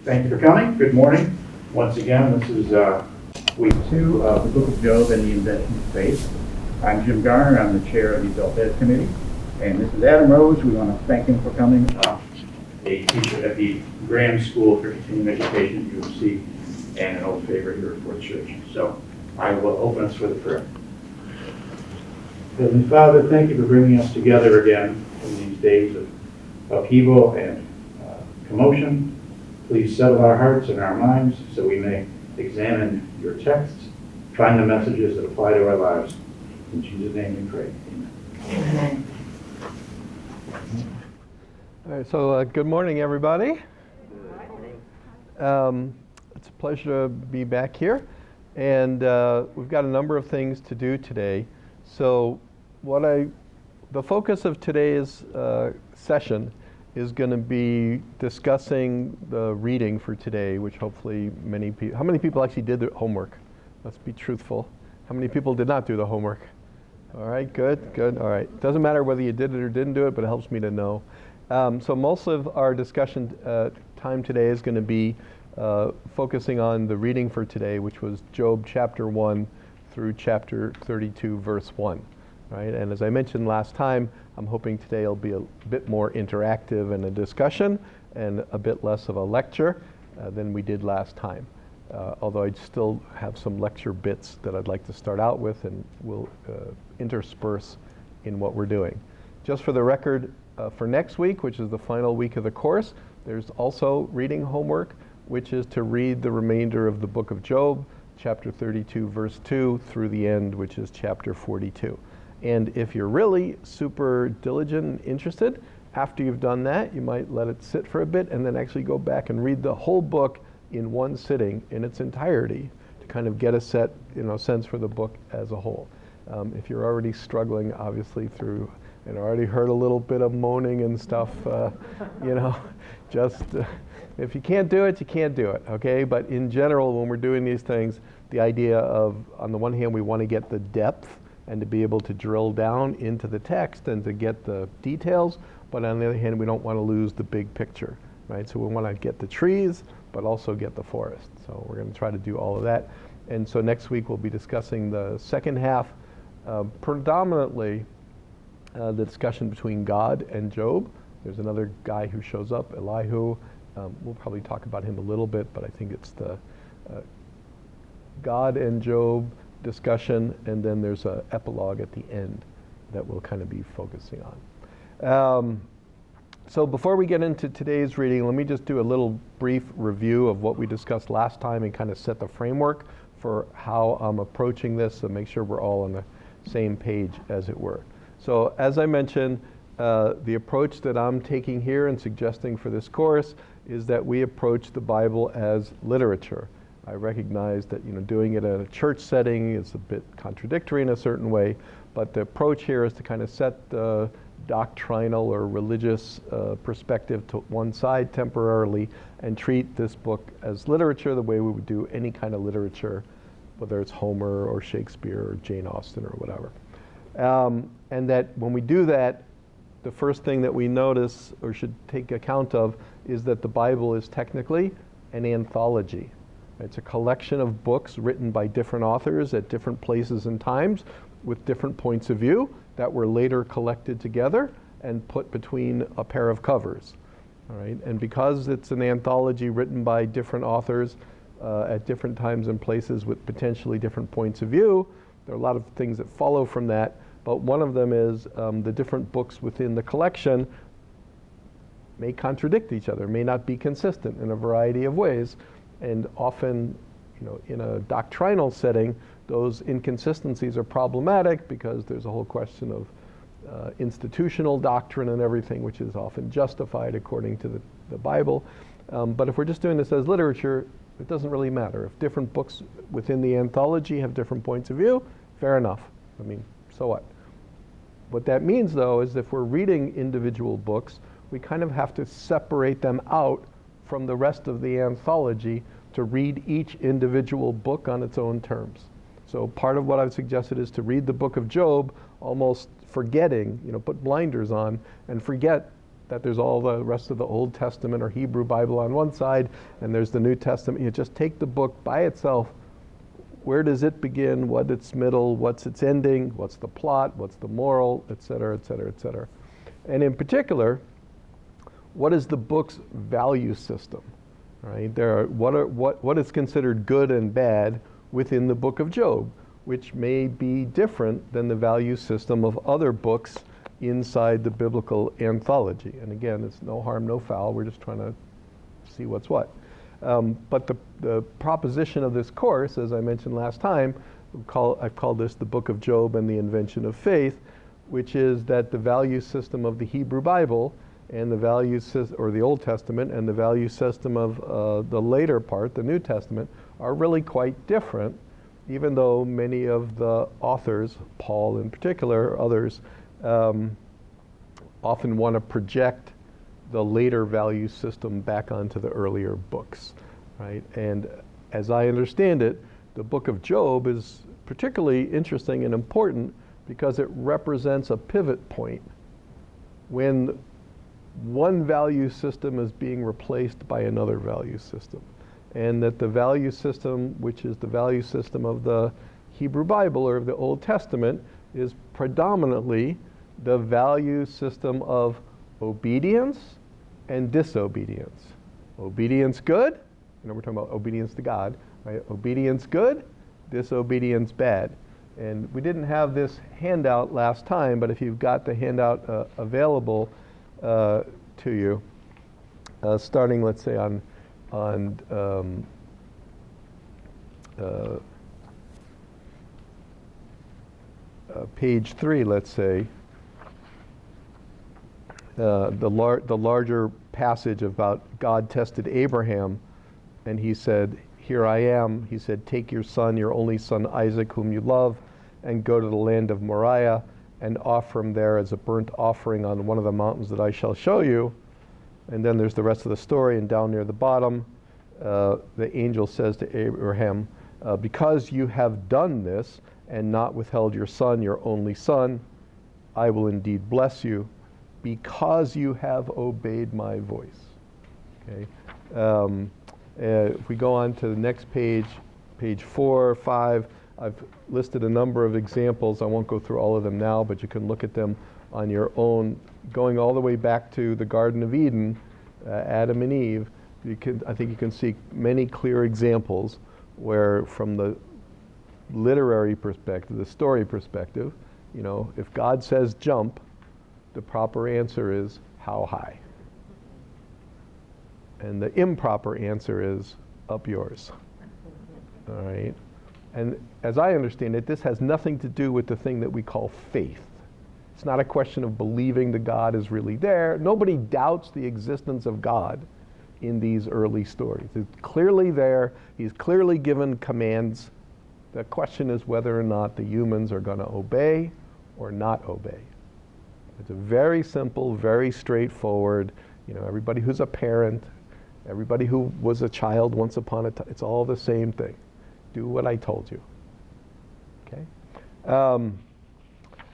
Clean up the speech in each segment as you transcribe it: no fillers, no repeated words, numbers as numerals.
Thank you for coming. Good morning. Once again, this is week 2 of the Book of Job and the Invention of Faith. I'm Jim Garner. I'm the chair of the Adult Ed Committee. And this is Adam Rose. We want to thank him for coming. A teacher at the Graham School for Continuing Education, UMC, and an old favorite here at Fort Church. So I will open us with a prayer. Heavenly Father, thank you for bringing us together again in these days of upheaval and commotion. Please settle our hearts and our minds so we may examine your texts, find the messages that apply to our lives. In Jesus' name we pray. Amen. All right, so good morning, everybody. It's a pleasure to be back here, and we've got a number of things to do today. So the focus of today's session is going to be discussing the reading for today, which hopefully many people, how many people actually did their homework? Let's be truthful. How many people did not do the homework? All right, good, all right. Doesn't matter whether you did it or didn't do it, but it helps me to know. So most of our discussion time today is going to be focusing on the reading for today, which was Job chapter 1 through chapter 32, verse 1. Right? And as I mentioned last time, I'm hoping today will be a bit more interactive and a discussion and a bit less of a lecture than we did last time. Although I still have some lecture bits that I'd like to start out with and we'll intersperse in what we're doing. Just for the record, for next week, which is the final week of the course, there's also reading homework, which is to read the remainder of the book of Job, chapter 32, verse 2, through the end, which is chapter 42. And if you're really super diligent and interested, after you've done that, you might let it sit for a bit and then actually go back and read the whole book in one sitting in its entirety to kind of get a sense for the book as a whole. If you're already struggling, obviously, through and already heard a little bit of moaning and stuff, just if you can't do it, you can't do it, okay? But in general, when we're doing these things, the idea of, on the one hand, we want to get the depth and to be able to drill down into the text and to get the details, but on the other hand, we don't want to lose the big picture, right? So we want to get the trees, but also get the forest. So we're going to try to do all of that. And so next week we'll be discussing the second half, predominantly the discussion between God and Job. There's another guy who shows up, Elihu. We'll probably talk about him a little bit, but I think it's the God and Job discussion, and then there's an epilogue at the end that we'll kind of be focusing on. So before we get into today's reading, let me just do a little brief review of what we discussed last time and kind of set the framework for how I'm approaching this and make sure we're all on the same page, as it were. So as I mentioned, the approach that I'm taking here and suggesting for this course is that we approach the Bible as literature. I recognize that doing it in a church setting is a bit contradictory in a certain way, but the approach here is to kind of set the doctrinal or religious perspective to one side temporarily and treat this book as literature the way we would do any kind of literature, whether it's Homer or Shakespeare or Jane Austen or whatever. And that when we do that, the first thing that we notice or should take account of is that the Bible is technically an anthology. It's a collection of books written by different authors at different places and times with different points of view that were later collected together and put between a pair of covers. All right? And because it's an anthology written by different authors at different times and places with potentially different points of view, there are a lot of things that follow from that, but one of them is the different books within the collection may contradict each other, may not be consistent in a variety of ways. And often, in a doctrinal setting, those inconsistencies are problematic because there's a whole question of institutional doctrine and everything, which is often justified according to the Bible. But if we're just doing this as literature, it doesn't really matter. If different books within the anthology have different points of view, fair enough. I mean, so what? What that means, though, is if we're reading individual books, we kind of have to separate them out from the rest of the anthology to read each individual book on its own terms. So part of what I've suggested is to read the book of Job almost forgetting, put blinders on and forget that there's all the rest of the Old Testament or Hebrew Bible on one side, and there's the New Testament. You just take the book by itself. Where does it begin? What's its middle? What's its ending? What's the plot? What's the moral? Et cetera, et cetera, et cetera. And in particular, what is the book's value system? Right? What is considered good and bad within the book of Job, which may be different than the value system of other books inside the biblical anthology. And again, it's no harm, no foul. We're just trying to see what's what. But the proposition of this course, as I mentioned last time, I've called this the Book of Job and the Invention of Faith, which is that the value system of the Hebrew Bible and the value system, or the Old Testament, and the value system of the later part, the New Testament, are really quite different, even though many of the authors, Paul in particular, or others, often want to project the later value system back onto the earlier books, right? And as I understand it, the book of Job is particularly interesting and important because it represents a pivot point when one value system is being replaced by another value system. And that the value system, which is the value system of the Hebrew Bible or of the Old Testament, is predominantly the value system of obedience and disobedience. Obedience good, we're talking about obedience to God, right? Obedience good, disobedience bad. And we didn't have this handout last time, but if you've got the handout available to you, starting, let's say, on page 3, let's say, the larger passage about God tested Abraham, and he said, "Here I am." He said, "Take your son, your only son Isaac, whom you love, and go to the land of Moriah, and offer him there as a burnt offering on one of the mountains that I shall show you." And then there's the rest of the story, and down near the bottom, the angel says to Abraham, "Because you have done this, and not withheld your son, your only son, I will indeed bless you, because you have obeyed my voice." Okay. If we go on to the next page, page 4, 5, I've listed a number of examples. I won't go through all of them now, but you can look at them on your own. Going all the way back to the Garden of Eden, Adam and Eve, I think you can see many clear examples where, from the literary perspective, the story perspective, if God says jump, the proper answer is how high? And the improper answer is up yours. All right? And as I understand it, this has nothing to do with the thing that we call faith. It's not a question of believing that God is really there. Nobody doubts the existence of God in these early stories. It's clearly there. He's clearly given commands. The question is whether or not the humans are going to obey or not obey. It's a very simple, very straightforward, everybody who's a parent, everybody who was a child once upon a time, it's all the same thing. Do what I told you. Okay?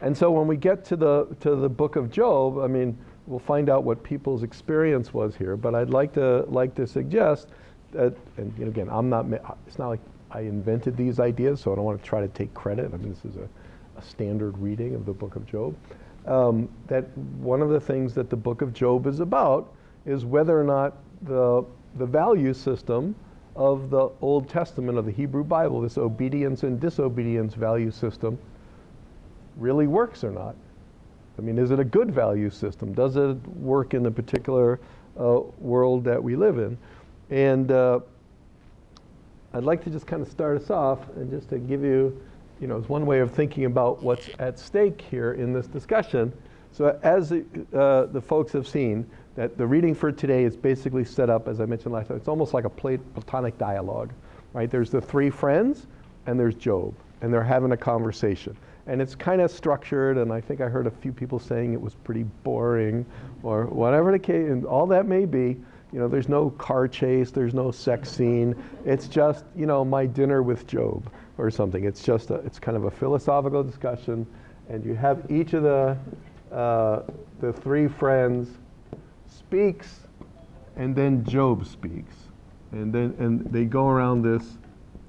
And so when we get to the book of Job, we'll find out what people's experience was here, but I'd like to suggest that, and again, it's not like I invented these ideas, so I don't want to try to take credit. This is a standard reading of the book of Job. That one of the things that the book of Job is about is whether or not the value system of the Old Testament, of the Hebrew Bible, this obedience and disobedience value system, really works or not. Is it a good value system? Does it work in the particular world that we live in? And I'd like to just kind of start us off and just to give you, it's one way of thinking about what's at stake here in this discussion. So as the folks have seen, that the reading for today is basically set up, as I mentioned last time, it's almost like a Platonic dialogue, right? There's the three friends, and there's Job, and they're having a conversation. And it's kind of structured, and I think I heard a few people saying it was pretty boring, or whatever the case, and all that may be. There's no car chase, there's no sex scene. It's just, my dinner with Job or something. It's just it's kind of a philosophical discussion, and you have each of the three friends speaks, and then Job speaks. And they go around this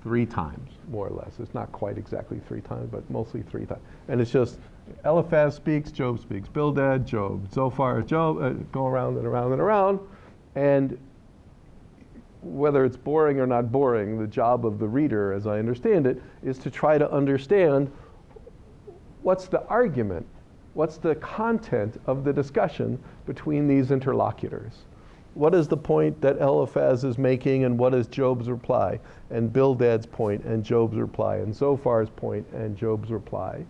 3 times, more or less. It's not quite exactly 3 times, but mostly 3 times. And it's just Eliphaz speaks, Job speaks, Bildad, Job, Zophar, Job, go around and around and around. And whether it's boring or not boring, the job of the reader, as I understand it, is to try to understand what's the argument, what's the content of the discussion between these interlocutors. What is the point that Eliphaz is making, and what is Job's reply, and Bildad's point and Job's reply, and Zophar's point and Job's reply?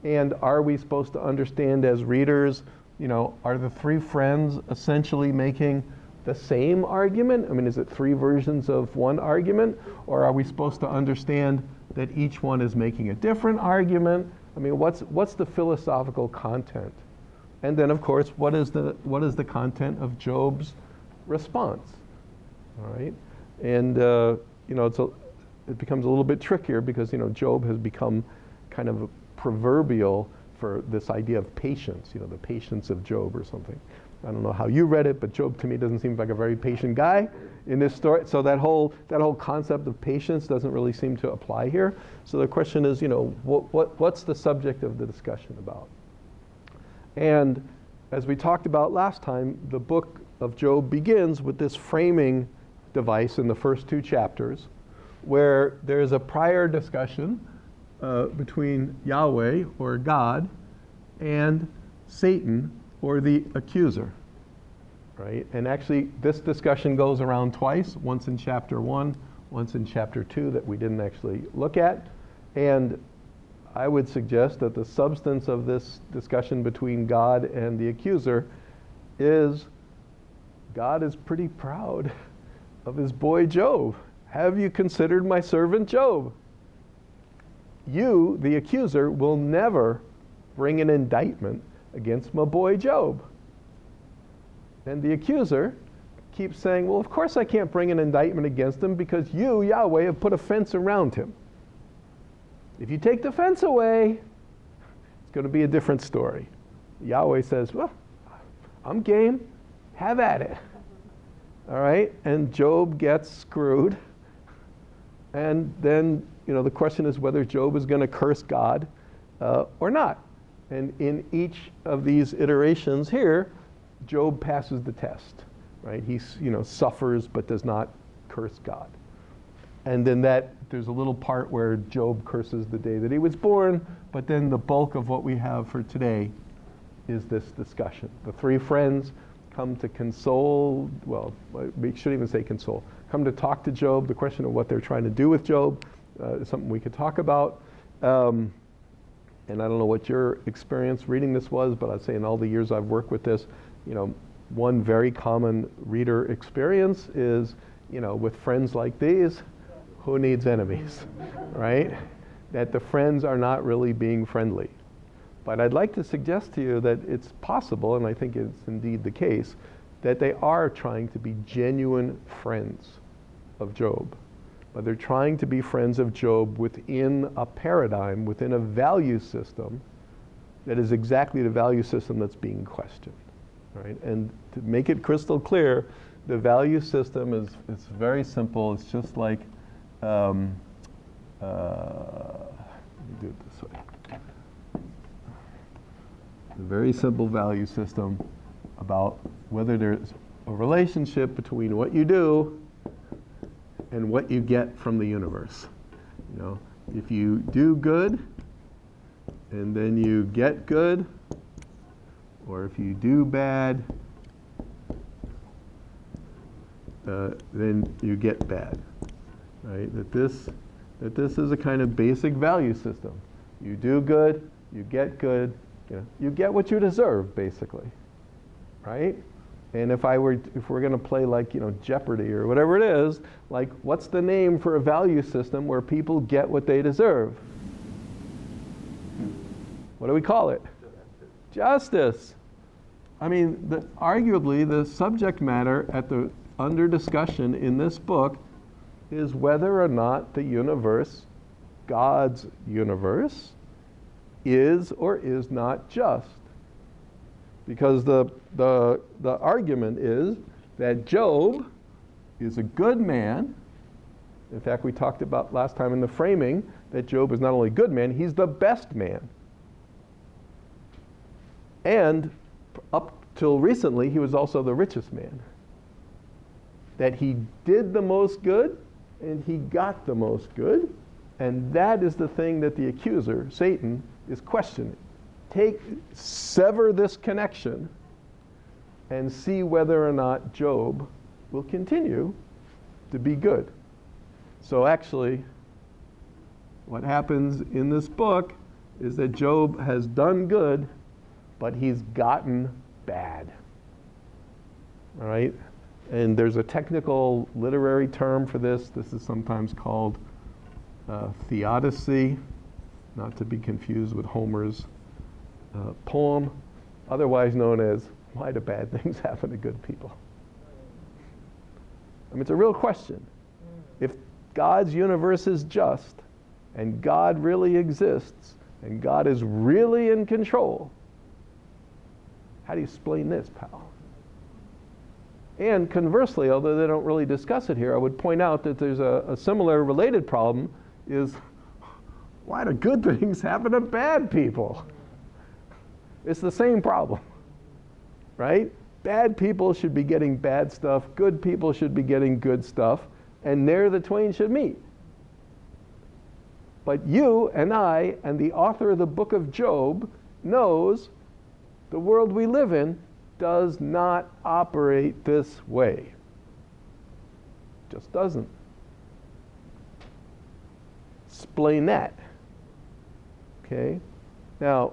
And are we supposed to understand as readers, are the 3 friends essentially making the same argument? I mean, is it 3 versions of one argument? Or are we supposed to understand that each one is making a different argument? I mean, what's the philosophical content? And then, of course, what is the content of Job's response? All right? And, it becomes a little bit trickier because, Job has become kind of proverbial for this idea of patience, the patience of Job or something. I don't know how you read it, but Job to me doesn't seem like a very patient guy in this story. So that whole concept of patience doesn't really seem to apply here. So the question is, what's the subject of the discussion about? And as we talked about last time, the book of Job begins with this framing device in the first 2 chapters, where there's a prior discussion between Yahweh, or God, and Satan, or the accuser, right? And actually, this discussion goes around twice, once in chapter 1, once in chapter 2 that we didn't actually look at. And I would suggest that the substance of this discussion between God and the accuser is God is pretty proud of his boy Job. Have you considered my servant Job? You, the accuser, will never bring an indictment against my boy Job. And the accuser keeps saying, well, of course I can't bring an indictment against him because you, Yahweh, have put a fence around him. If you take the fence away, it's going to be a different story. Yahweh says, well, I'm game. Have at it. All right? And Job gets screwed. And then, the question is whether Job is going to curse God or not. And in each of these iterations here, Job passes the test, right? He, suffers but does not curse God. And then there's a little part where Job curses the day that he was born, but then the bulk of what we have for today is this discussion. The 3 friends come to console, well, we shouldn't even say console, come to talk to Job. The question of what they're trying to do with Job is something we could talk about. And I don't know what your experience reading this was, but I'd say in all the years I've worked with this, one very common reader experience is, with friends like these, who needs enemies, right? That the friends are not really being friendly. But I'd like to suggest to you that it's possible, and I think it's indeed the case, that they are trying to be genuine friends of Job. But they're trying to be friends of Job within a paradigm, within a value system that is exactly the value system that's being questioned, right? And to make it crystal clear, the value system it's very simple. It's just like, let me do it this way. A very simple value system about whether there's a relationship between what you do and what you get from the universe. If you do good and then you get good, or if you do bad, then you get bad. Right? That this is a kind of basic value system. You do good, you get good, you get what you deserve, basically, right? And if we're going to play like, Jeopardy or whatever it is, like, what's the name for a value system where people get what they deserve? What do we call it? Justice. I mean, arguably the subject matter under discussion in this book is whether or not the universe, God's universe, is or is not just. Because the argument is that Job is a good man. In fact, we talked about last time in the framing that Job is not only a good man, he's the best man. And up till recently, he was also the richest man. That he did the most good and he got the most good. And that is the thing that the accuser, Satan, is questioning. Sever this connection and see whether or not Job will continue to be good. So actually, what happens in this book is that Job has done good, but he's gotten bad. All right? And there's a technical literary term for this. This is sometimes called Theodicy, not to be confused with Homer's poem, otherwise known as why do bad things happen to good people? I mean, it's a real question. If God's universe is just, and God really exists, and God is really in control, how do you explain this, pal? And conversely, although they don't really discuss it here, I would point out that there's a similar related problem is, why do good things happen to bad people? It's the same problem, right? Bad people should be getting bad stuff, good people should be getting good stuff, and there the twain should meet. But you and I and the author of the book of Job knows the world we live in does not operate this way. Just doesn't. Explain that. Okay? Now,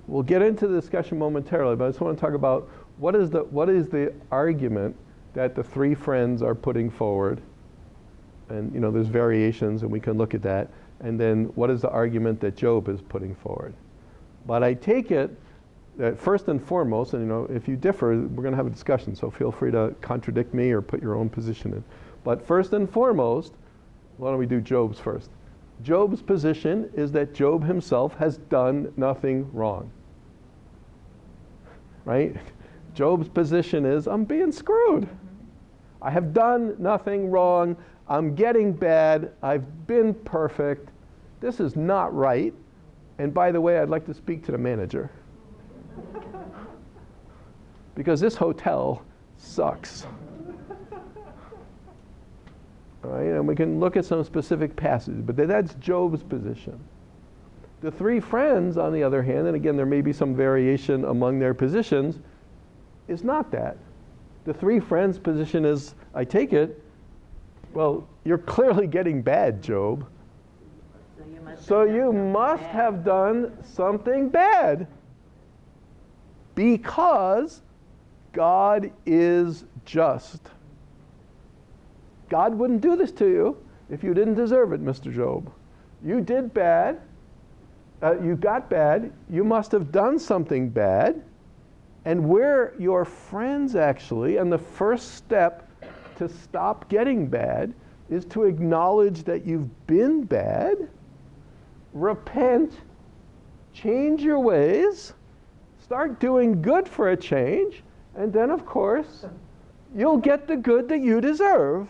we'll get into the discussion momentarily, but I just want to talk about what is the argument that the three friends are putting forward. And, there's variations, and we can look at that. And then what is the argument that Job is putting forward? But I take it that first and foremost, and if you differ, we're going to have a discussion, so feel free to contradict me or put your own position in. But first and foremost, why don't we do Job's first? Job's position is that Job himself has done nothing wrong. Right? Job's position is, I'm being screwed. I have done nothing wrong. I'm getting bad. I've been perfect. This is not right. And by the way, I'd like to speak to the manager. Because this hotel sucks. All right, and we can look at some specific passages, but that's Job's position. The three friends, on the other hand, and again, there may be some variation among their positions, is not that. The three friends' position is, I take it, well, you're clearly getting bad, Job. So you must have done something bad. Because God is just. God wouldn't do this to you if you didn't deserve it, Mr. Job. You did bad. You got bad. You must have done something bad. And we're your friends, actually, and the first step to stop getting bad is to acknowledge that you've been bad, repent, change your ways, start doing good for a change, and then, of course, you'll get the good that you deserve.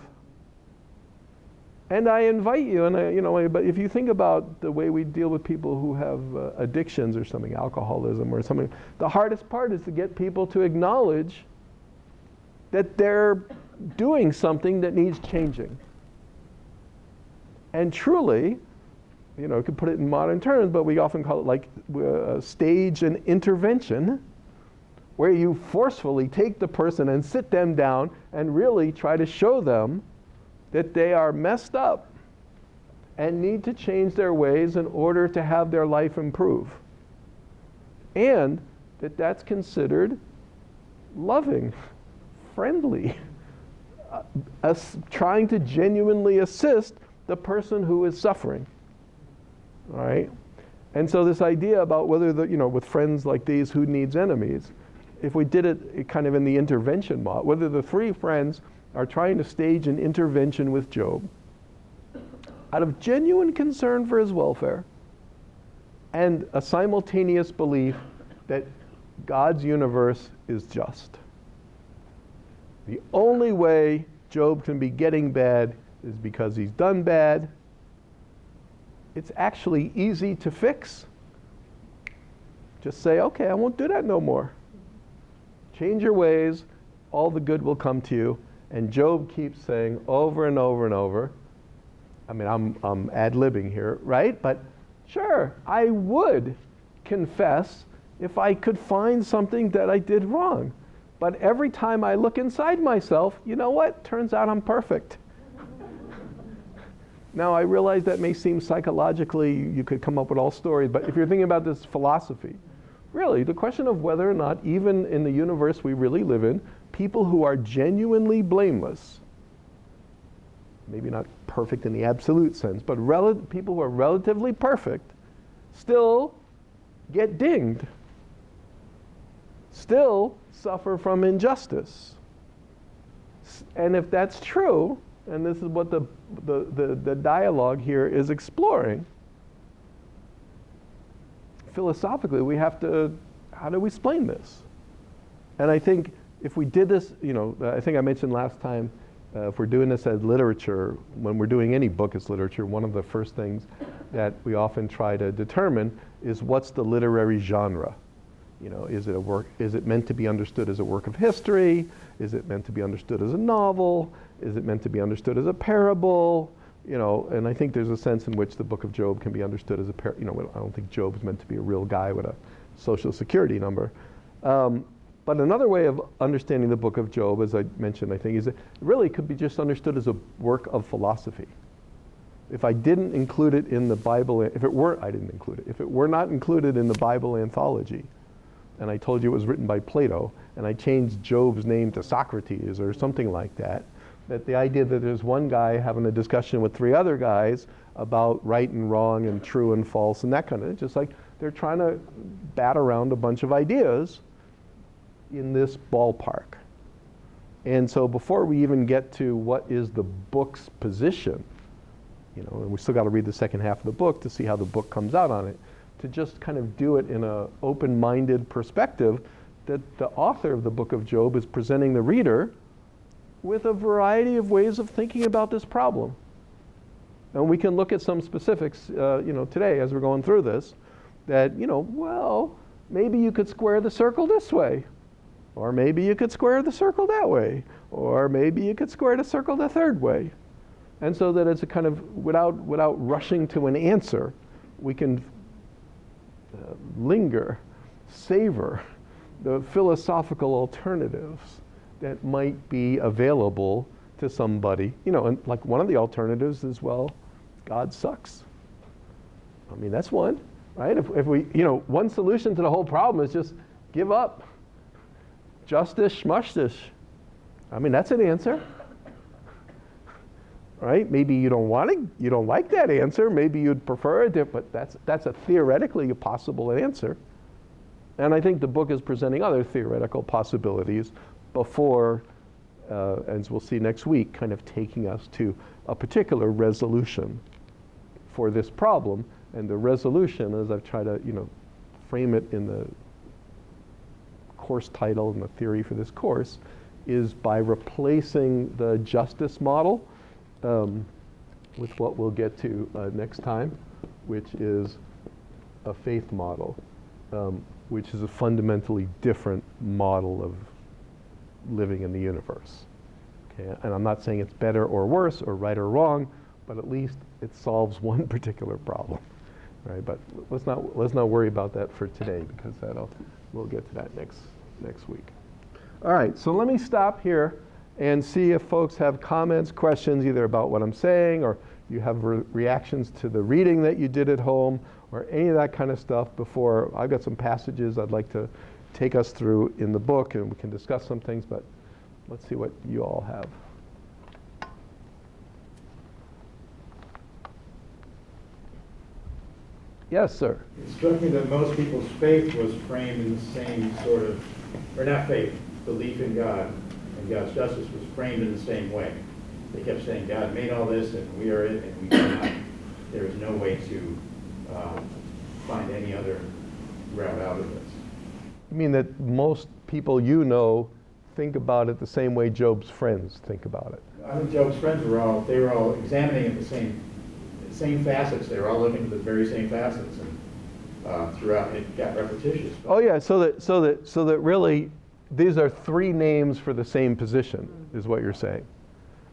And I invite you, but if you think about the way we deal with people who have addictions or something, alcoholism or something, the hardest part is to get people to acknowledge that they're doing something that needs changing. And truly, you could put it in modern terms, but we often call it like stage an intervention, where you forcefully take the person and sit them down and really try to show them that they are messed up and need to change their ways in order to have their life improve. And that's considered loving, friendly, trying to genuinely assist the person who is suffering. All right? And so this idea about whether with friends like these, who needs enemies, if we did it kind of in the intervention model, whether the three friends are trying to stage an intervention with Job out of genuine concern for his welfare, and a simultaneous belief that God's universe is just. The only way Job can be getting bad is because he's done bad. It's actually easy to fix. Just say, okay, I won't do that no more. Change your ways, all the good will come to you. And Job keeps saying over and over and over, I mean, I'm ad-libbing here, right? But sure, I would confess if I could find something that I did wrong. But every time I look inside myself, you know what? Turns out I'm perfect. Now, I realize that may seem psychologically, you could come up with all stories, but if you're thinking about this philosophy, really, the question of whether or not, even in the universe we really live in, people who are genuinely blameless, maybe not perfect in the absolute sense, but people who are relatively perfect, still get dinged, still suffer from injustice. And if that's true, and this is what the dialogue here is exploring, philosophically we have to, how do we explain this? And I think if we did this, I think I mentioned last time, if we're doing this as literature, when we're doing any book as literature, one of the first things that we often try to determine is what's the literary genre. Is it a work? Is it meant to be understood as a work of history? Is it meant to be understood as a novel? Is it meant to be understood as a parable? And I think there's a sense in which the book of Job can be understood as a I don't think Job is meant to be a real guy with a social security number. But another way of understanding the book of Job, as I mentioned, I think, is it really could be just understood as a work of philosophy. If I didn't include it in the Bible, I didn't include it. If it were not included in the Bible Anthology, and I told you it was written by Plato, and I changed Job's name to Socrates or something like that, that the idea that there's one guy having a discussion with three other guys about right and wrong and true and false and that kind of, just like they're trying to bat around a bunch of ideas in this ballpark. And so before we even get to what is the book's position, and we still got to read the second half of the book to see how the book comes out on it, to just kind of do it in an open-minded perspective that the author of the book of Job is presenting the reader with a variety of ways of thinking about this problem. And we can look at some specifics, today as we're going through this, that, well, maybe you could square the circle this way, or maybe you could square the circle that way, or maybe you could square the circle the third way. And so that it's a kind of, without rushing to an answer, we can linger, savor the philosophical alternatives that might be available to somebody. And like one of the alternatives is, well, God sucks. I mean, that's one, right? If we, one solution to the whole problem is just give up. Justice, schmustish. I mean, that's an answer. Right? Maybe you don't like that answer. Maybe you'd prefer it, but that's a theoretically a possible answer. And I think the book is presenting other theoretical possibilities before, as we'll see next week, kind of taking us to a particular resolution for this problem. And the resolution, as I've tried to, frame it in the course title and the theory for this course, is by replacing the justice model with what we'll get to next time, which is a faith model, which is a fundamentally different model of living in the universe. Okay? And I'm not saying it's better or worse or right or wrong, but at least it solves one particular problem. Right? But let's not worry about that for today, because we'll get to that next week. All right, so let me stop here and see if folks have comments, questions, either about what I'm saying, or you have reactions to the reading that you did at home, or any of that kind of stuff before. I've got some passages I'd like to take us through in the book, and we can discuss some things, but let's see what you all have. Yes, sir. It struck me that most people's faith was framed in the same sort of, or not faith, belief in God and God's justice was framed in the same way. They kept saying, God made all this and we are it and we cannot. There is no way to find any other route out of this. I mean that most people you know think about it the same way Job's friends think about it. I think Job's friends were all examining it the same facets. They were all looking at the very same facets, and throughout it got repetitious. Oh yeah, so that really these are three names for the same position, is what you're saying.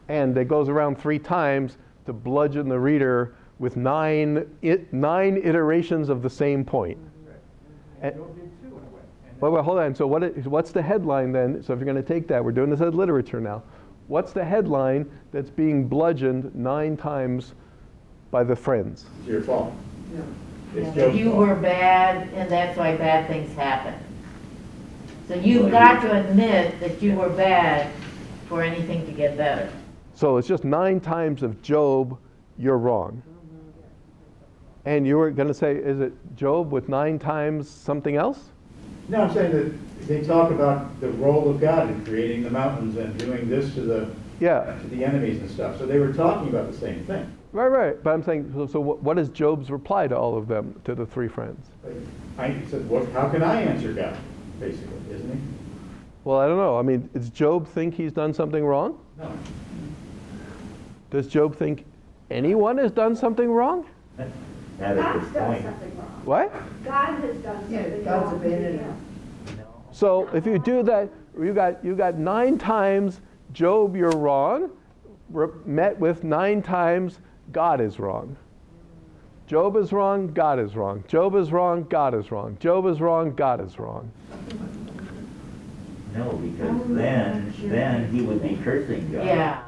And it goes around 3 times to bludgeon the reader with 9 iterations of the same point. And, well, hold on. So what's the headline then? So if you're going to take that, we're doing this as literature now. What's the headline that's being bludgeoned 9 times by the friends? It's your fault. Yeah. It's Yeah, Job's you fault. were bad, and that's why bad things happen. So you've got to admit that you were bad for anything to get better. So it's just 9 times of Job, you're wrong. And you were going to say, is it Job with 9 times something else? No, I'm saying that they talk about the role of God in creating the mountains and doing this to the enemies and stuff. So they were talking about the same thing. Right. But I'm saying, so what is Job's reply to all of them, to the 3 friends? I said, how can I answer God, basically, isn't he? Well, I don't know. I mean, does Job think he's done something wrong? No. Does Job think anyone has done something wrong? That is God's his done point. something wrong. What? God has done Yeah, something God's wrong. abandoned Yeah. him. So if you do that, you got 9 times Job, you're wrong, met with 9 times God is wrong. Job is wrong, God is wrong. Job is wrong, God is wrong. Job is wrong, God is wrong. No, because then he would be cursing God. Yeah.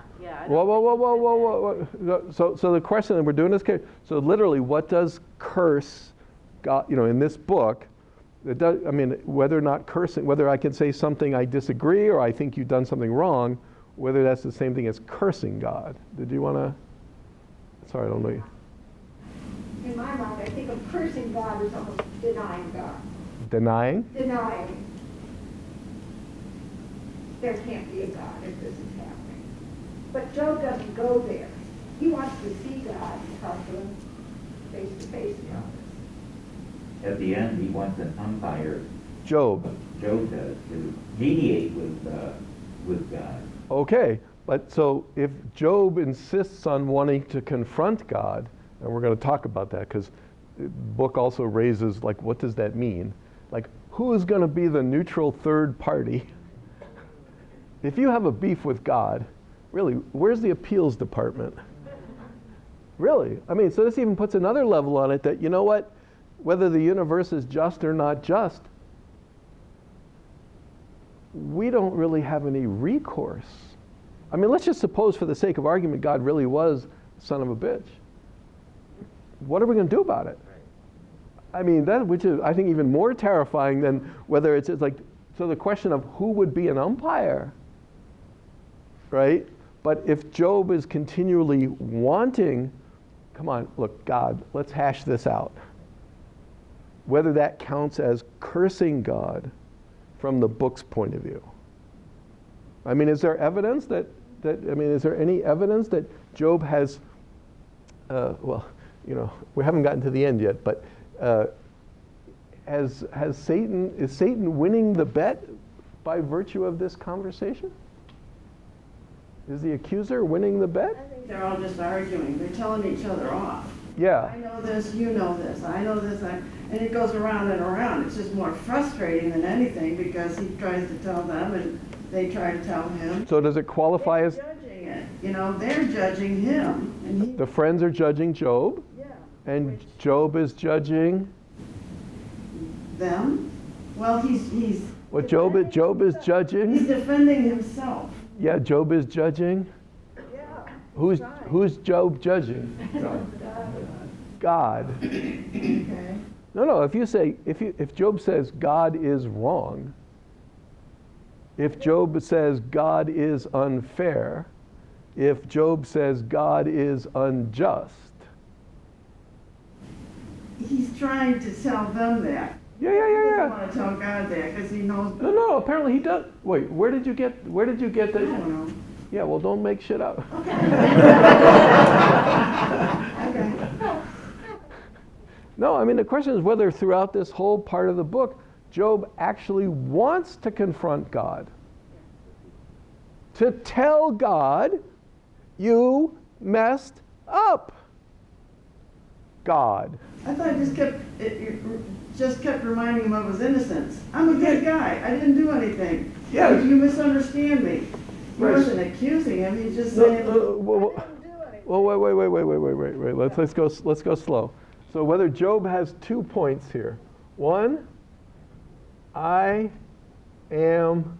Whoa. So the question that we're doing is, so literally, what does curse God, in this book, it does, I mean, whether or not cursing, whether I can say something I disagree or I think you've done something wrong, whether that's the same thing as cursing God. Did you want to, sorry, I don't know you. In my mind, I think of cursing God as almost denying God. Denying? Denying there can't be a God if this is happening. But Job doesn't go there. He wants to see God and talk to him face to face about this. At the end, he wants an umpire, Job. Job does, to mediate with God. Okay, but so if Job insists on wanting to confront God, and we're going to talk about that because the book also raises, like, what does that mean? Like, who is going to be the neutral third party? If you have a beef with God, really, where's the appeals department? Really? I mean, so this even puts another level on it that, you know what? Whether the universe is just or not just, we don't really have any recourse. I mean, let's just suppose for the sake of argument God really was son of a bitch. What are we going to do about it? I mean, that, which is, I think, even more terrifying than whether it's like, so the question of who would be an umpire, right? But if Job is continually wanting, come on, look, God, let's hash this out. Whether that counts as cursing God from the book's point of view. I mean, is there evidence is there any evidence that Job has, we haven't gotten to the end yet, but is Satan winning the bet by virtue of this conversation? Is the accuser winning the bet? I think they're all just arguing. They're telling each other off. Yeah. I know this, you know this, I know this, and it goes around and around. It's just more frustrating than anything because he tries to tell them and they try to tell him. So does it qualify They're as judging it. They're judging him. And he, the friends are judging Job, yeah. and Job is judging Them? Well, he's what Job is He's judging? defending himself. Yeah, Job is judging. Yeah. Who's Job judging? God. Okay. No. If Job says God is wrong, if Job says God is unfair, if Job says God is unjust. He's trying to tell them that. Yeah. He doesn't want to tell God that because he knows. No. Apparently he does. Wait, where did you get I that? don't know. Yeah. Well, don't make shit up. Okay. No, I mean, the question is whether throughout this whole part of the book, Job actually wants to confront God. To tell God, you messed up. God. I thought it just kept reminding him of his innocence. I'm a good guy. I didn't do anything. Yeah. You misunderstand me. He Right. wasn't accusing him. He's just saying, Well, wait. Let's go slow. So whether Job has 2 points here. One, I am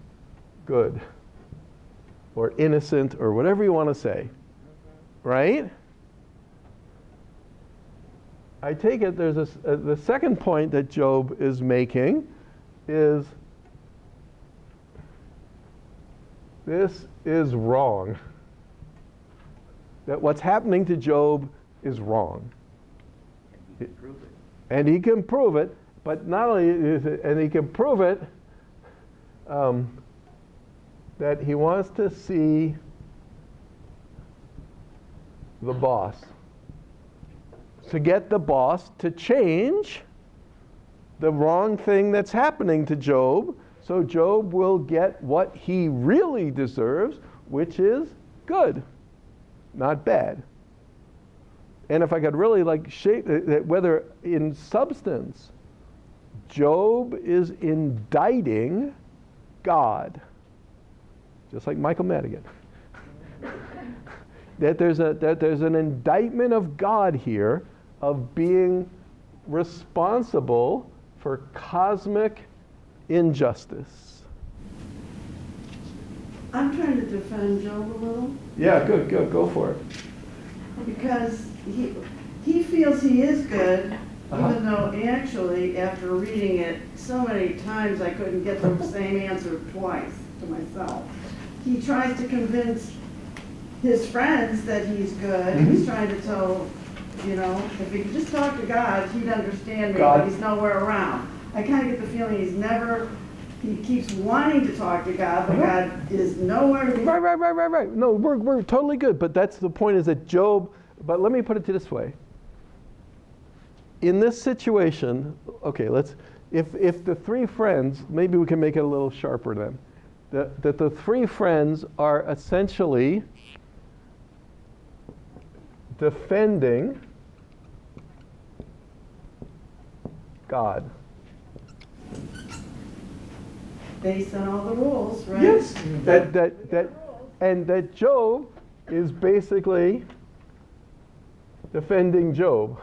good, or innocent, or whatever you want to say, right? I take it there's the second point that Job is making is this is wrong. That what's happening to Job is wrong. And he can prove it, but not only is it, and he can prove it, that he wants to see the boss. To get the boss to change the wrong thing that's happening to Job, so Job will get what he really deserves, which is good, not bad. And if I could really shape that, whether in substance, Job is indicting God, just like Michael Madigan. that there's an indictment of God here of being responsible for cosmic injustice. I'm trying to defend Job a little. Yeah, good, go for it. Because he feels he is good, Uh-huh. even though actually, after reading it so many times, I couldn't get the same answer twice to myself. He tries to convince his friends that he's good. Mm-hmm. He's trying to tell, if he could just talk to God, he'd understand me, God. but he's nowhere around. I kind of get the feeling he keeps wanting to talk to God, but Uh-huh. God is nowhere to be. Right. No, we're totally good, but that's the point is that Job, but let me put it this way. In this situation, okay, if the 3 friends, maybe we can make it a little sharper then, that the 3 friends are essentially defending God. Based on all the rules, right? Yes. That Job is basically defending Job.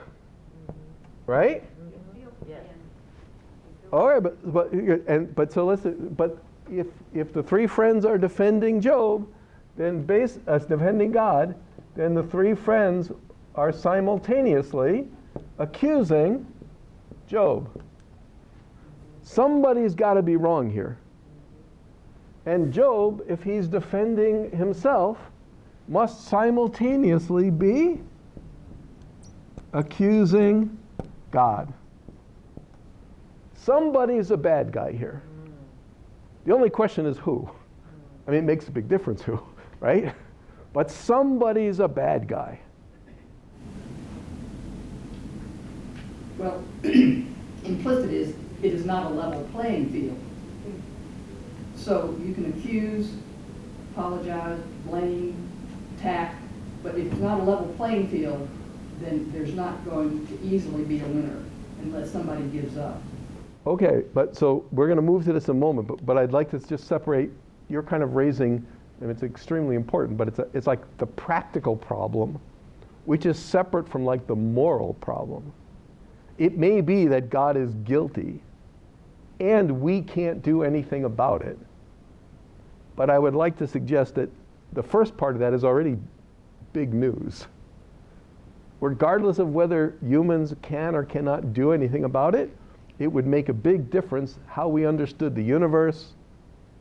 Right? Yes. All right, but so listen. But if the 3 friends are defending Job, then defending God, then the 3 friends are simultaneously accusing Job. Somebody's got to be wrong here. And Job, if he's defending himself, must simultaneously be accusing God. Somebody's a bad guy here. The only question is who. I mean, it makes a big difference who, right? But somebody's a bad guy. Well, implicit is it is not a level playing field. So you can accuse, apologize, blame, attack, but if it's not a level playing field, then there's not going to easily be a winner unless somebody gives up. Okay, but so we're going to move to this in a moment, but I'd like to just separate, you're kind of raising, and it's extremely important, but it's like the practical problem, which is separate from like the moral problem. It may be that God is guilty, and we can't do anything about it. But I would like to suggest that the first part of that is already big news. Regardless of whether humans can or cannot do anything about it, it would make a big difference how we understood the universe,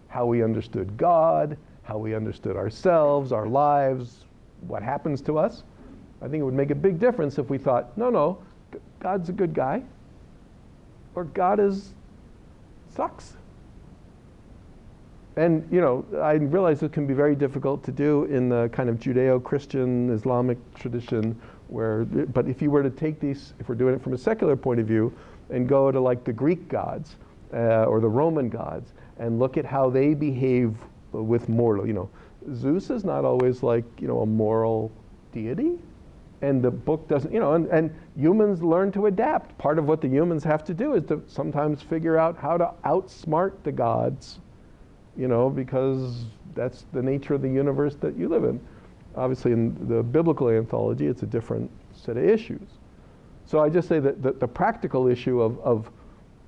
how we understood God, how we understood ourselves, our lives, what happens to us. I think it would make a big difference if we thought, no, God's a good guy, or God sucks. And, I realize it can be very difficult to do in the kind of Judeo-Christian Islamic tradition But if you were to take these, if we're doing it from a secular point of view, and go to like the Greek gods or the Roman gods, and look at how they behave with mortal, Zeus is not always like, a moral deity. And the book doesn't, and humans learn to adapt. Part of what the humans have to do is to sometimes figure out how to outsmart the gods, because that's the nature of the universe that you live in. Obviously, in the biblical anthology, it's a different set of issues. So I just say that the practical issue of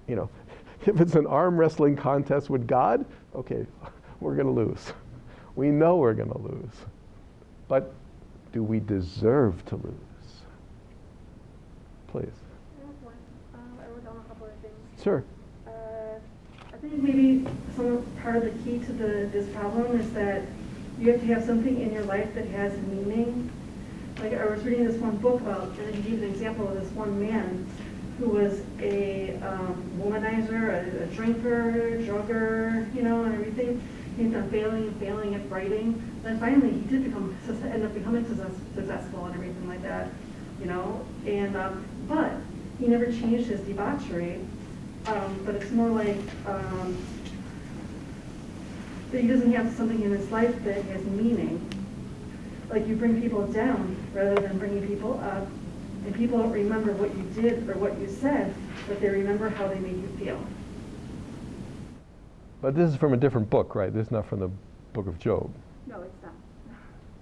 if it's an arm wrestling contest with God, okay, we're going to lose. We know we're going to lose. But do we deserve to lose? Please. I wrote down a couple of things. Sure. I think maybe part of the key to this problem is that you have to have something in your life that has meaning. Like I was reading this one book about, and he gave an example of this one man who was a womanizer, a drinker, drugger, and everything. He's been failing at writing. Then finally, he did end up becoming successful and everything like that, And but he never changed his debauchery. But it's more like that he doesn't have something in his life that has meaning. Like you bring people down rather than bringing people up, and people don't remember what you did or what you said, but they remember how they made you feel. But this is from a different book, right? This is not from the book of Job. No, it's not.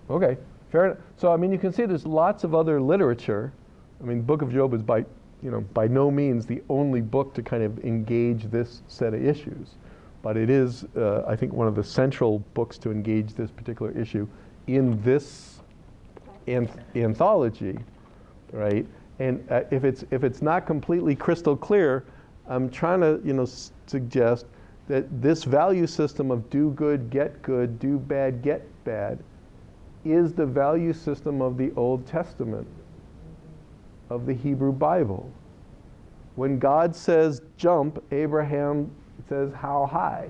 Okay, fair enough. So, you can see there's lots of other literature. Book of Job is by no means the only book to kind of engage this set of issues. But it is, I think, one of the central books to engage this particular issue in this anthology, right? And if it's not completely crystal clear, I'm trying to, suggest that this value system of do good, do bad, get bad, is the value system of the Old Testament, of the Hebrew Bible. When God says jump, Abraham says how high.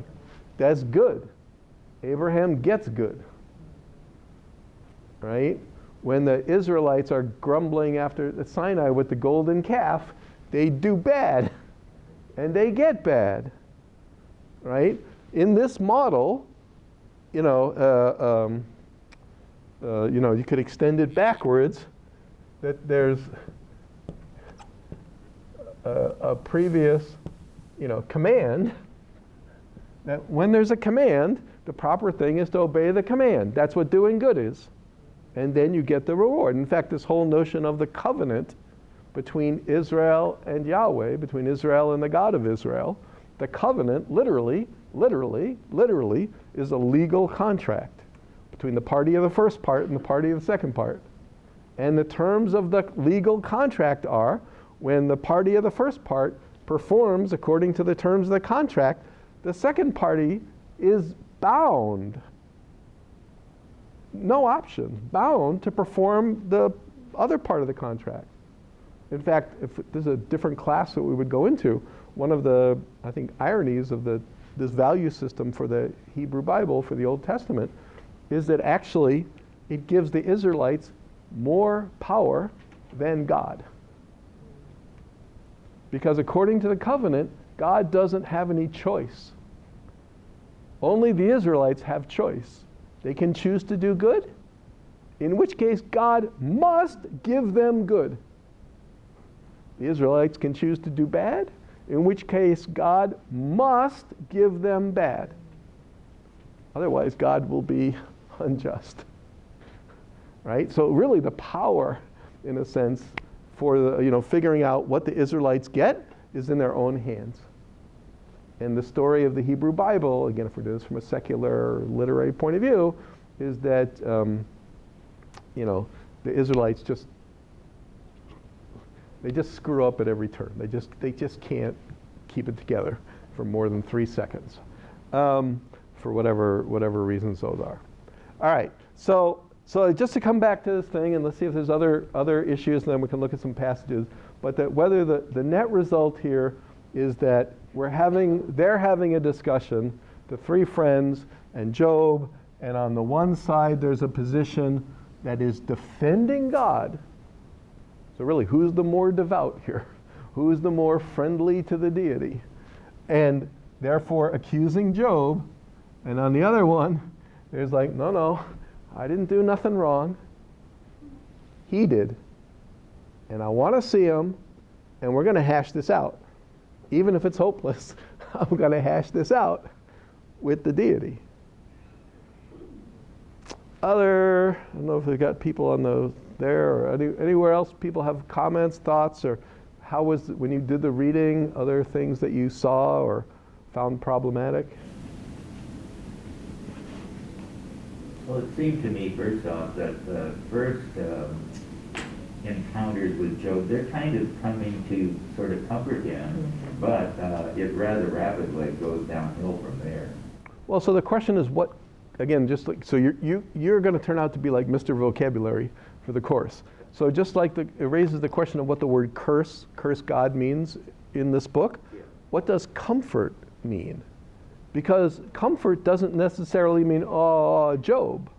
That's good. Abraham gets good. Right? When the Israelites are grumbling after the Sinai with the golden calf, they do bad and they get bad. Right? In this model, you could extend it backwards, that there's a previous, command, that when there's a command, the proper thing is to obey the command. That's what doing good is. And then you get the reward. In fact, this whole notion of the covenant between Israel and Yahweh, between Israel and the God of Israel, the covenant literally is a legal contract between the party of the first part and the party of the second part. And the terms of the legal contract are, when the party of the first part performs according to the terms of the contract, the second party is bound, no option, bound to perform the other part of the contract. In fact, if this is a different class that we would go into, one of the, I think, ironies of this value system for the Hebrew Bible, for the Old Testament, is that actually it gives the Israelites more power than God. Because according to the covenant, God doesn't have any choice. Only the Israelites have choice. They can choose to do good, in which case God must give them good. The Israelites can choose to do bad, in which case God must give them bad. Otherwise, God will be unjust. Right? So really the power, in a sense, for the, figuring out what the Israelites get is in their own hands. And the story of the Hebrew Bible, again, if we're doing this from a secular literary point of view, is that, the Israelites they just screw up at every turn. They just can't keep it together for more than 3 seconds, for whatever reasons those are. All right, so just to come back to this thing, and let's see if there's other issues, and then we can look at some passages. But that whether the net result here is that they're having a discussion, the three friends and Job, and on the one side there's a position that is defending God So really, who's the more devout here? Who's the more friendly to the deity? And therefore accusing Job. And on the other one, there's like, no, I didn't do nothing wrong. He did. And I want to see him, and we're going to hash this out. Even if it's hopeless, I'm going to hash this out with the deity. I don't know if we've got people on there or anywhere else people have comments, thoughts, or how was when you did the reading, other things that you saw or found problematic? Well, it seemed to me, first off, that the first encounters with Job, they're kind of coming to sort of comfort him, but it rather rapidly goes downhill from there. Well, so the question is what, again, just like, so you're going to turn out to be like Mr. Vocabulary for the course. So just like it raises the question of what the word curse God means in this book, what does comfort mean? Because comfort doesn't necessarily mean, oh, Job.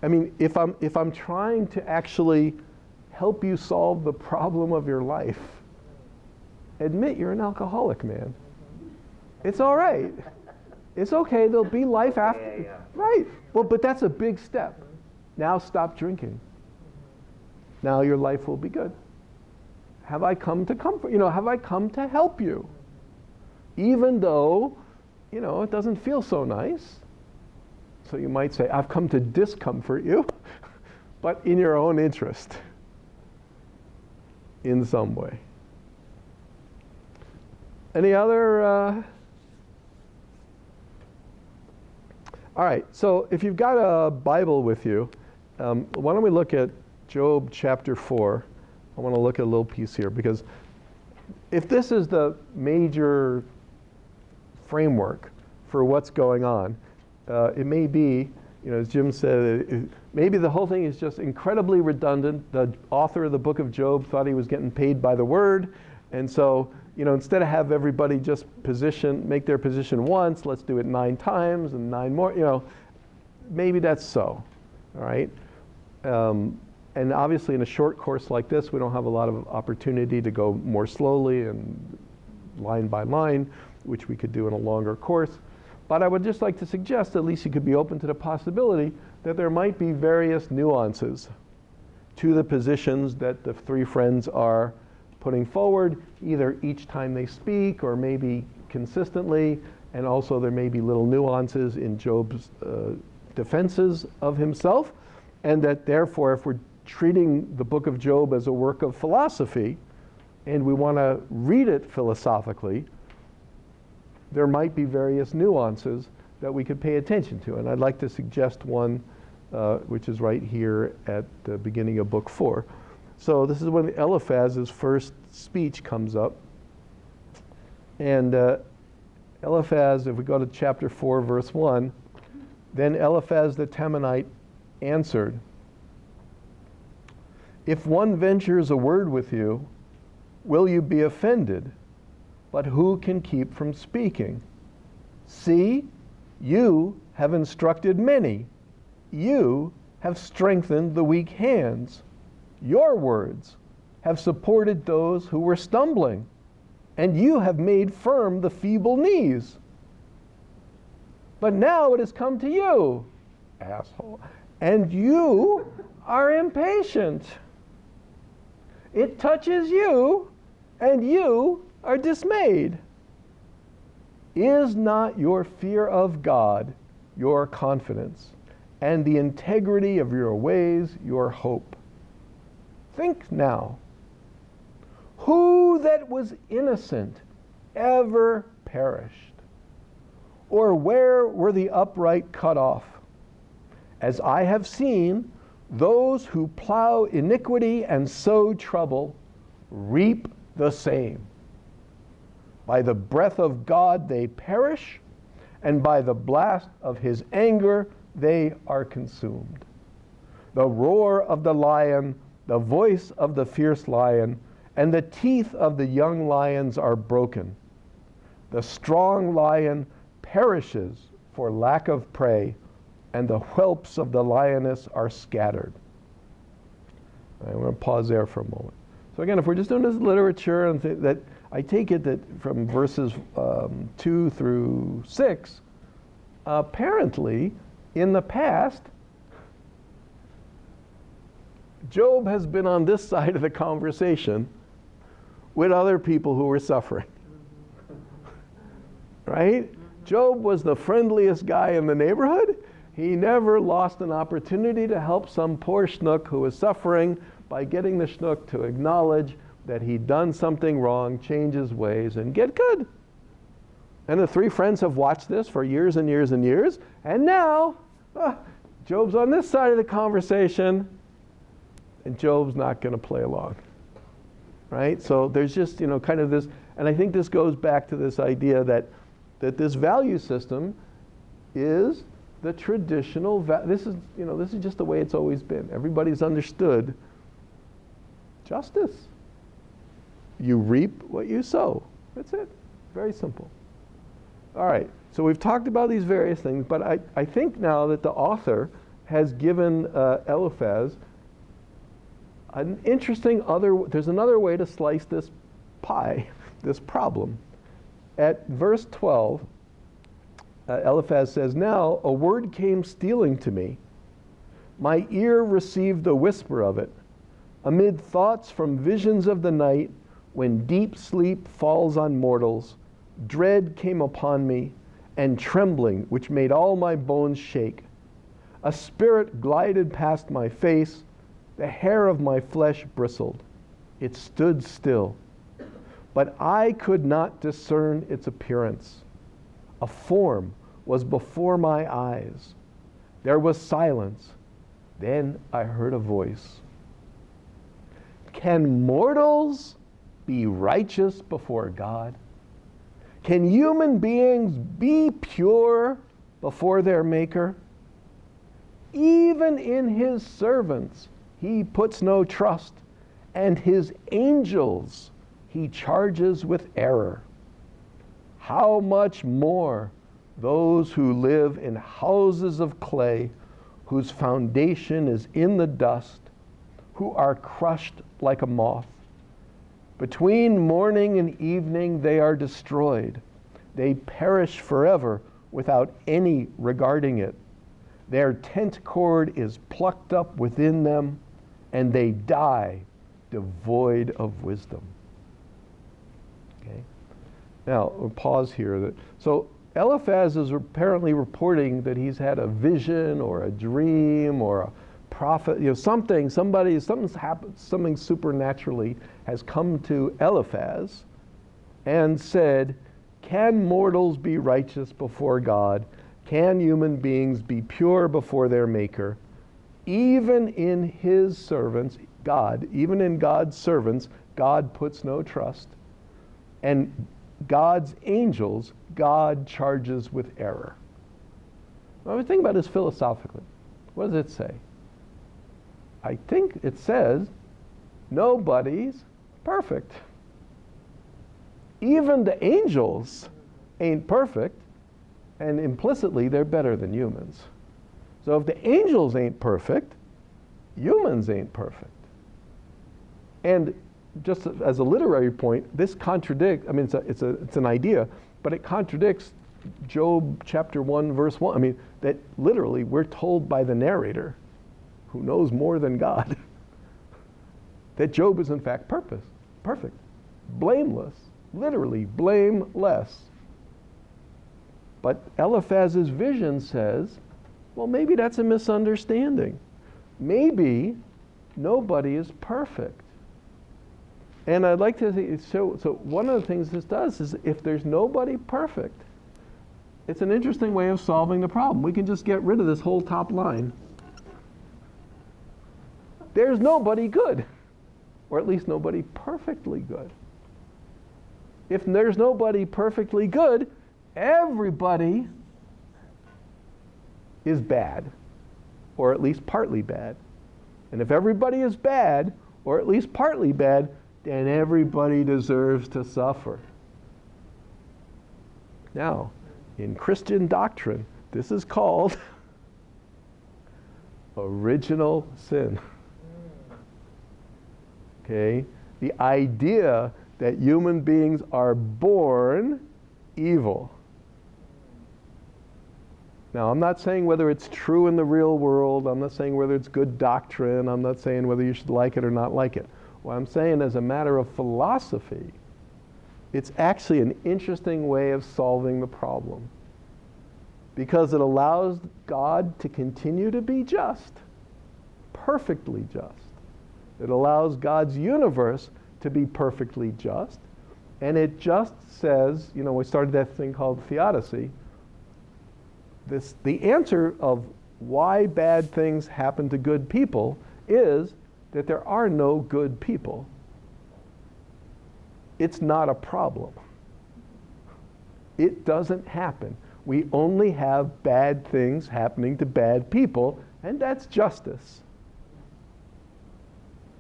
I mean, if I'm trying to actually help you solve the problem of your life, admit you're an alcoholic, man. It's all right. It's okay. There'll be life after. Yeah. Right. Well, but that's a big step. Now stop drinking. Now your life will be good. Have I come to comfort? Have I come to help you? Even though, it doesn't feel so nice. So you might say, I've come to discomfort you, but in your own interest, in some way. Any other? All right, so if you've got a Bible with you, why don't we look at Job chapter 4. I want to look at a little piece here, because if this is the major framework for what's going on, it may be, as Jim said, maybe the whole thing is just incredibly redundant. The author of the book of Job thought he was getting paid by the word, and so, instead of have everybody just make their position once, let's do it 9 times and 9 more, maybe that's so, all right? And obviously in a short course like this, we don't have a lot of opportunity to go more slowly and line by line, which we could do in a longer course. But I would just like to suggest at least you could be open to the possibility that there might be various nuances to the positions that the 3 friends are putting forward, either each time they speak or maybe consistently, and also there may be little nuances in Job's defenses of himself, and that therefore if we're treating the book of Job as a work of philosophy and we want to read it philosophically, there might be various nuances that we could pay attention to. And I'd like to suggest one, which is right here at the beginning of book 4. So this is when Eliphaz's first speech comes up. And Eliphaz, if we go to chapter 4, verse 1, then Eliphaz the Temanite answered, "If one ventures a word with you, will you be offended? But who can keep from speaking? See, you have instructed many. You have strengthened the weak hands. Your words have supported those who were stumbling, and you have made firm the feeble knees. But now it has come to you, asshole, and you are impatient. It touches you, and you are dismayed. Is not your fear of God your confidence, and the integrity of your ways your hope? Think now, who that was innocent ever perished? Or where were the upright cut off? As I have seen, those who plow iniquity and sow trouble reap the same. By the breath of God they perish, and by the blast of his anger they are consumed. The roar of the lion, the voice of the fierce lion, and the teeth of the young lions are broken. The strong lion perishes for lack of prey, and the whelps of the lioness are scattered. I'm going to pause there for a moment. So again, if we're just doing this literature, and that I take it that from verses 2 through 6, apparently, in the past, Job has been on this side of the conversation with other people who were suffering. Right? Job was the friendliest guy in the neighborhood. He never lost an opportunity to help some poor schnook who was suffering by getting the schnook to acknowledge that he'd done something wrong, change his ways, and get good. And the three friends have watched this for years and years and years, and now Job's on this side of the conversation, and Job's not going to play along. Right? So there's just, kind of this, and I think this goes back to this idea that this value system is the traditional, this is just the way it's always been. Everybody's understood justice. You reap what you sow. That's it. Very simple. All right. So we've talked about these various things, but I think now that the author has given Eliphaz an interesting there's another way to slice this pie, this problem. At verse 12, Eliphaz says, "Now a word came stealing to me. My ear received the whisper of it. Amid thoughts from visions of the night, when deep sleep falls on mortals, dread came upon me, and trembling, which made all my bones shake. A spirit glided past my face, the hair of my flesh bristled. It stood still, but I could not discern its appearance. A form was before my eyes. There was silence. Then I heard a voice. Can mortals be righteous before God? Can human beings be pure before their Maker? Even in his servants he puts no trust, and his angels he charges with error. How much more those who live in houses of clay, whose foundation is in the dust, who are crushed like a moth. Between morning and evening they are destroyed. They perish forever without any regarding it. Their tent cord is plucked up within them, and they die devoid of wisdom." Okay. Now, we'll pause here. So Eliphaz is apparently reporting that he's had a vision or a dream or a prophet, something supernaturally has come to Eliphaz and said, can mortals be righteous before God? Can human beings be pure before their Maker? Even in his servants, God, even in God's servants, God puts no trust. And God's angels, God charges with error. Now, we think about this philosophically. What does it say? I think it says nobody's perfect. Even the angels ain't perfect, and implicitly they're better than humans. So if the angels ain't perfect, humans ain't perfect. And just as a literary point, this contradicts, it's an idea, but it contradicts Job chapter 1, verse 1. That literally we're told by the narrator, who knows more than God, that Job is in fact perfect, blameless, literally blameless. But Eliphaz's vision says, well, maybe that's a misunderstanding. Maybe nobody is perfect. And I'd like to say, so one of the things this does is if there's nobody perfect, it's an interesting way of solving the problem. We can just get rid of this whole top line. There's nobody good, or at least nobody perfectly good. If there's nobody perfectly good, everybody is bad, or at least partly bad. And if everybody is bad, or at least partly bad, then everybody deserves to suffer. Now, in Christian doctrine, this is called original sin. Okay? The idea that human beings are born evil. Now, I'm not saying whether it's true in the real world. I'm not saying whether it's good doctrine. I'm not saying whether you should like it or not like it. What I'm saying as a matter of philosophy, it's actually an interesting way of solving the problem, because it allows God to continue to be just, perfectly just. It allows God's universe to be perfectly just, and it just says, you know, we started that thing called Theodicy. The answer of why bad things happen to good people is that there are no good people. It's not a problem. It doesn't happen. We only have bad things happening to bad people, and that's justice.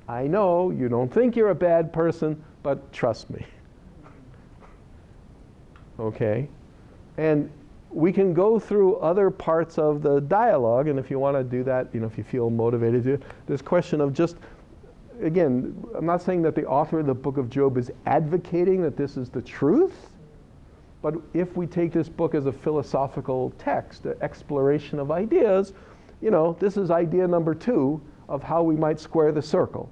I know you don't think you're a bad person, but trust me. Okay? And we can go through other parts of the dialogue, and if you want to do that, you know, if you feel motivated to, this question of just, again, I'm not saying that the author of the book of Job is advocating that this is the truth, but if we take this book as a philosophical text, an exploration of ideas, you know, this is idea number 2 of how we might square the circle.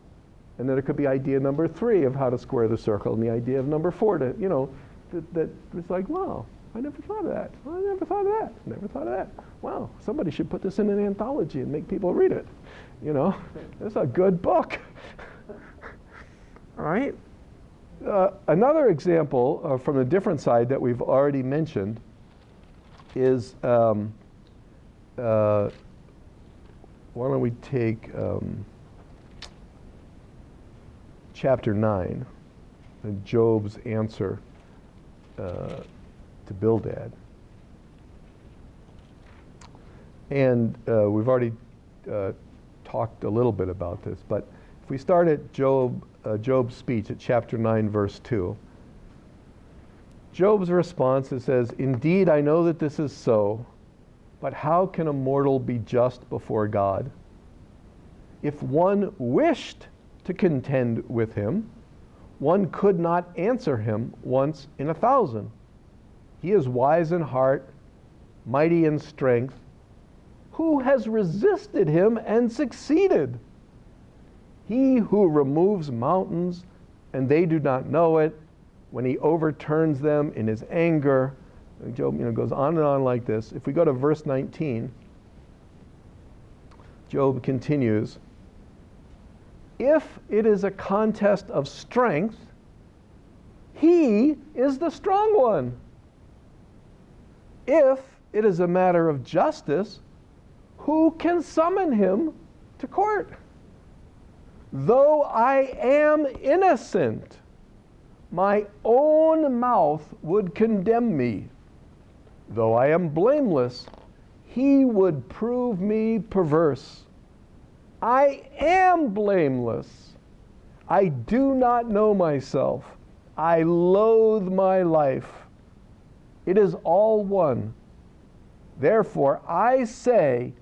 And then it could be idea number 3 of how to square the circle, and the idea of number 4 to, you know, that it's like, wow, I never thought of that. Well, I never thought of that. Never thought of that. Wow, somebody should put this in an anthology and make people read it. You know, it's a good book. All right. Another example from a different side that we've already mentioned is, why don't we take chapter 9, and Job's answer to Bildad. And we've already talked a little bit about this, but if we start at Job's speech at chapter 9, verse 2, Job's response, it says, "Indeed, I know that this is so, but how can a mortal be just before God? If one wished to contend with him, one could not answer him once in 1,000. He is wise in heart, mighty in strength. Who has resisted him and succeeded? He who removes mountains, and they do not know it, when he overturns them in his anger." And Job, you know, goes on and on like this. If we go to verse 19, Job continues, "If it is a contest of strength, he is the strong one. If it is a matter of justice, who can summon him to court? Though I am innocent, my own mouth would condemn me. Though I am blameless, he would prove me perverse. I am blameless. I do not know myself. I loathe my life. It is all one. Therefore I say,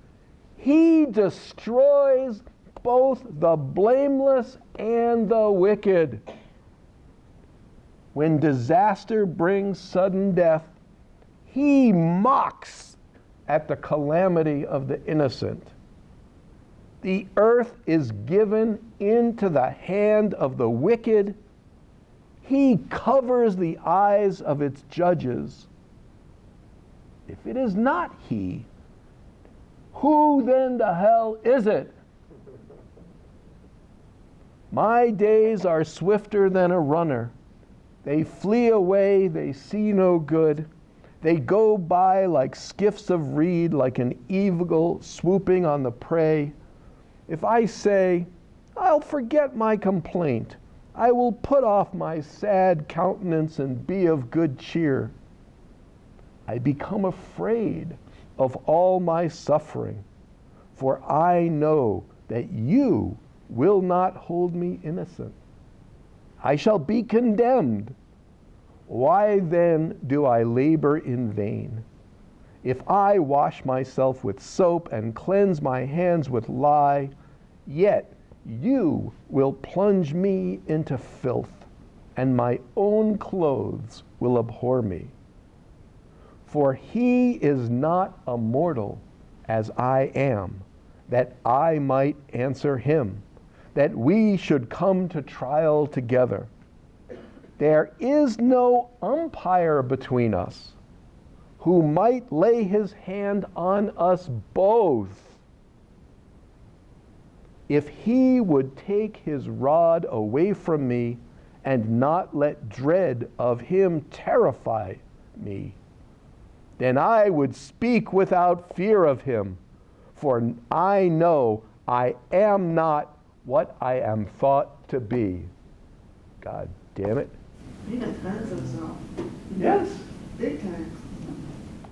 he destroys both the blameless and the wicked. When disaster brings sudden death, he mocks at the calamity of the innocent. The earth is given into the hand of the wicked. He covers the eyes of its judges. If it is not he, who then the hell is it? My days are swifter than a runner. They flee away, they see no good. They go by like skiffs of reed, like an eagle swooping on the prey. If I say, I'll forget my complaint, I will put off my sad countenance and be of good cheer. I become afraid of all my suffering, for I know that you will not hold me innocent. I shall be condemned. Why then do I labor in vain? If I wash myself with soap and cleanse my hands with lye, yet you will plunge me into filth, and my own clothes will abhor me. For he is not a mortal as I am, that I might answer him, that we should come to trial together. There is no umpire between us who might lay his hand on us both. If he would take his rod away from me and not let dread of him terrify me, then I would speak without fear of him, for I know I am not what I am thought to be. God damn it. He defends himself. Yes. Big time.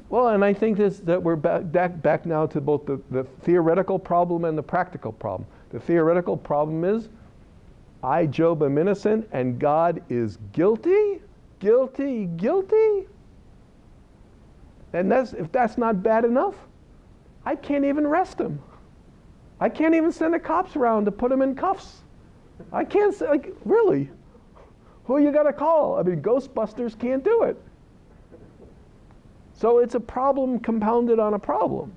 Well, and I think that we're back now to both the theoretical problem and the practical problem. The theoretical problem is, I, Job, am innocent, and God is guilty, guilty, guilty. And if that's not bad enough, I can't even arrest him. I can't even send the cops around to put him in cuffs. I can't say, like, really? Who you gotta call? I mean, Ghostbusters can't do it. So it's a problem compounded on a problem.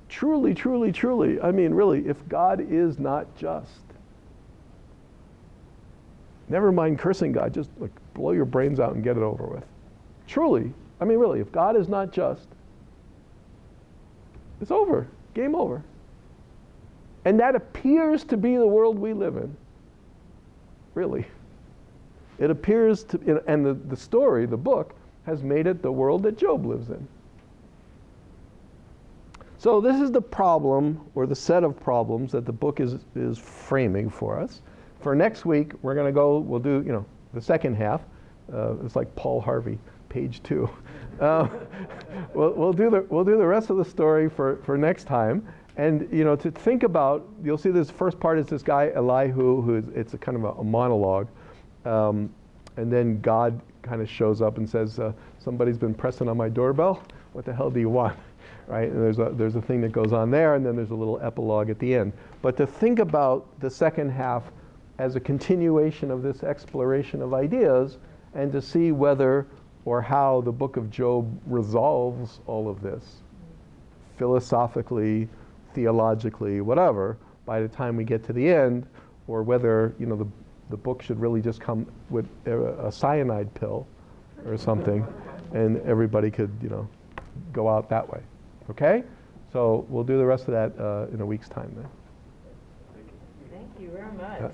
Truly, truly, truly, I mean, really, if God is not just, never mind cursing God, just like blow your brains out and get it over with. Truly, I mean, really, if God is not just, it's over, game over. And that appears to be the world we live in. Really. It appears to, and the story, the book, has made it the world that Job lives in. So this is the problem, or the set of problems that the book is framing for us. For next week, we're going to go, we'll do, the second half. It's like Paul Harvey, page 2. We'll do the rest of the story for next time. And, to think about, you'll see this first part is this guy, Elihu, it's a kind of a monologue. And then God kind of shows up and says, somebody's been pressing on my doorbell. What the hell do you want? Right? And there's a thing that goes on there, and then there's a little epilogue at the end. But to think about the second half as a continuation of this exploration of ideas, and to see whether or how the book of Job resolves all of this, philosophically, theologically, whatever, by the time we get to the end, or whether, the book should really just come with a cyanide pill or something, and everybody could, go out that way. Okay? So we'll do the rest of that in a week's time then. Thank you very much.